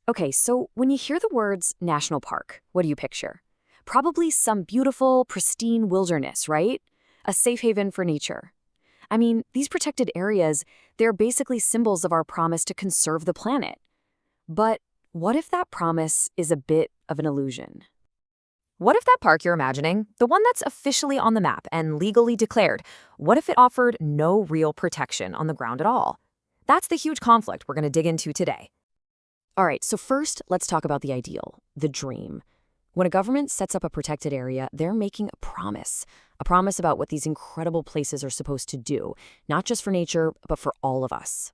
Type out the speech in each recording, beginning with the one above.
Okay, so when you hear the words national park, what do you picture? Probably some beautiful, pristine wilderness, right? A safe haven for nature. I mean, these protected areas, they're basically symbols of our promise to conserve the planet. But what if that promise is a bit of an illusion? What if that park you're imagining, the one that's officially on the map and legally declared, what if it offered no real protection on the ground at all? That's the huge conflict we're going to dig into today. All right, so first, let's talk about the ideal, the dream. When a government sets up a protected area, they're making a promise about what these incredible places are supposed to do, not just for nature, but for all of us.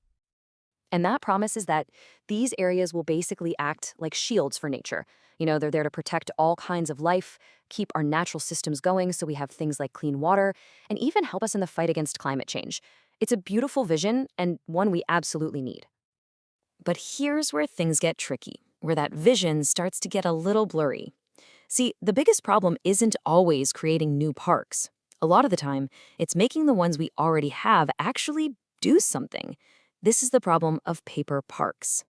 And that promise is that these areas will basically act like shields for nature. They're there to protect all kinds of life, keep our natural systems going so we have things like clean water, and even help us in the fight against climate change. It's a beautiful vision and one we absolutely need. But here's where things get tricky, where that vision starts to get a little blurry. See, the biggest problem isn't always creating new parks. A lot of the time, it's making the ones we already have actually do something. This is the problem of paper parks.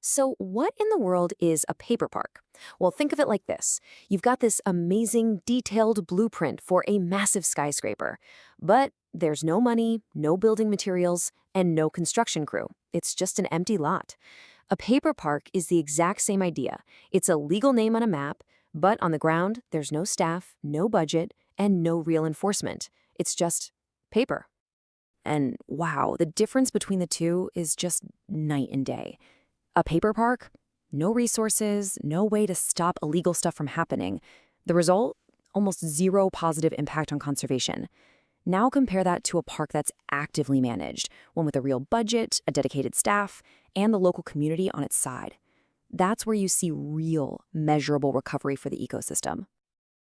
So, what in the world is a paper park? Well, think of it like this. You've got this amazing, detailed blueprint for a massive skyscraper, but there's no money, no building materials, and no construction crew. It's just an empty lot. A paper park is the exact same idea. It's a legal name on a map, but on the ground, there's no staff, no budget, and no real enforcement. It's just paper. And wow, the difference between the two is just night and day. A paper park? No resources, no way to stop illegal stuff from happening. The result? Almost zero positive impact on conservation. Now compare that to a park that's actively managed, one with a real budget, a dedicated staff, and the local community on its side. That's where you see real, measurable recovery for the ecosystem.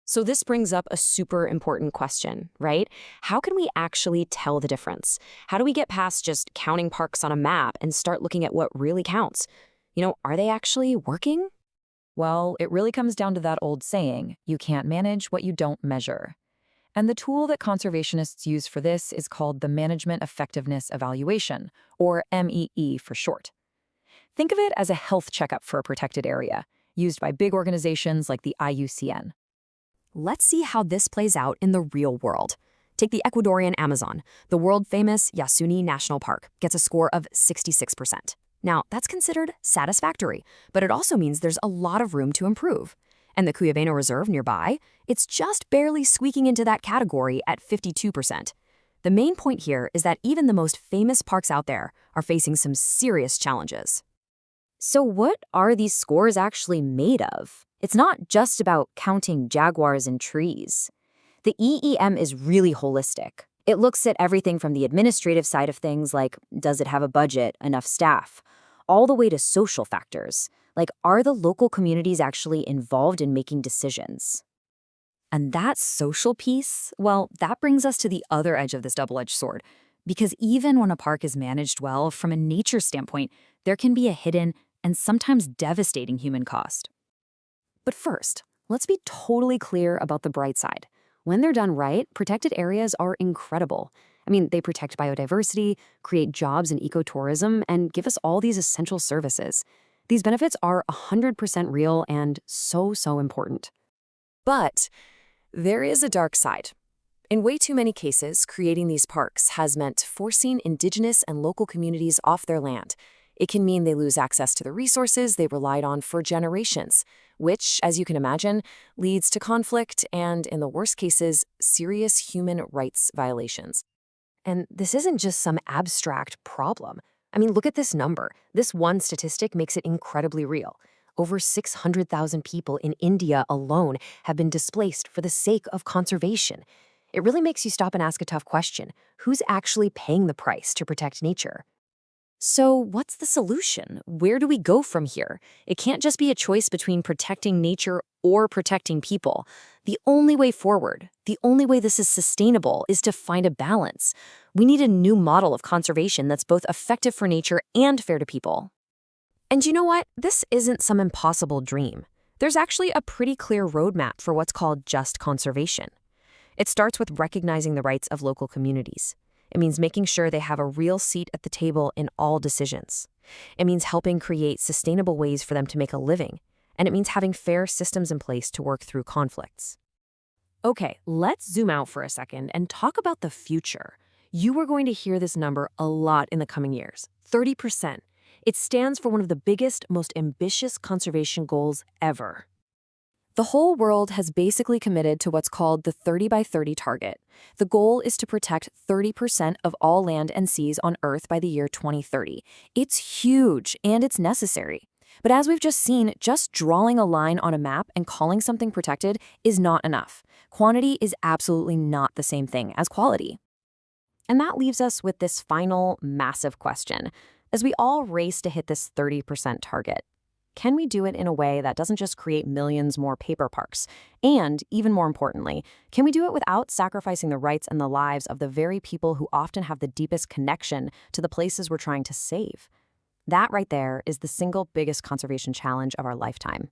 So this brings up a super important question, right? How can we actually tell the difference? How do we get past just counting parks on a map and start looking at what really counts? Are they actually working? Well, it really comes down to that old saying, you can't manage what you don't measure. And the tool that conservationists use for this is called the Management Effectiveness Evaluation, or MEE for short. Think of it as a health checkup for a protected area, used by big organizations like the IUCN. Let's see how this plays out in the real world. Take the Ecuadorian Amazon. The world-famous Yasuni National Park gets a score of 66%. Now, that's considered satisfactory, but it also means there's a lot of room to improve. And the Cuyabeno Reserve nearby, it's just barely squeaking into that category at 52%. The main point here is that even the most famous parks out there are facing some serious challenges. So what are these scores actually made of? It's not just about counting jaguars and trees. The EEM is really holistic. It looks at everything from the administrative side of things, like does it have a budget, enough staff, all the way to social factors, like are the local communities actually involved in making decisions? And that social piece, well, that brings us to the other edge of this double-edged sword. Because even when a park is managed well from a nature standpoint, there can be a hidden and sometimes devastating human cost. But first, let's be totally clear about the bright side. When they're done right, protected areas are incredible. I mean, they protect biodiversity, create jobs in ecotourism, and give us all these essential services. These benefits are 100% real and so important. But there is a dark side. In way too many cases, creating these parks has meant forcing indigenous and local communities off their land. It can mean they lose access to the resources they relied on for generations, which, as you can imagine, leads to conflict and, in the worst cases, serious human rights violations. And this isn't just some abstract problem. I mean, look at this number. This one statistic makes it incredibly real. Over 600,000 people in India alone have been displaced for the sake of conservation. It really makes you stop and ask a tough question. Who's actually paying the price to protect nature? So what's the solution? Where do we go from here? It can't just be a choice between protecting nature or protecting people. The only way forward, the only way this is sustainable, is to find a balance. We need a new model of conservation that's both effective for nature and fair to people. And you know what? This isn't some impossible dream. There's actually a pretty clear roadmap for what's called just conservation. It starts with recognizing the rights of local communities. It means making sure they have a real seat at the table in all decisions. It means helping create sustainable ways for them to make a living. And it means having fair systems in place to work through conflicts. Okay, let's zoom out for a second and talk about the future. You are going to hear this number a lot in the coming years, 30%. It stands for one of the biggest, most ambitious conservation goals ever. The whole world has basically committed to what's called the 30 by 30 target. The goal is to protect 30% of all land and seas on Earth by the year 2030. It's huge and it's necessary. But as we've just seen, just drawing a line on a map and calling something protected is not enough. Quantity is absolutely not the same thing as quality. And that leaves us with this final massive question. As we all race to hit this 30% target, can we do it in a way that doesn't just create millions more paper parks? And, even more importantly, can we do it without sacrificing the rights and the lives of the very people who often have the deepest connection to the places we're trying to save? That right there is the single biggest conservation challenge of our lifetime.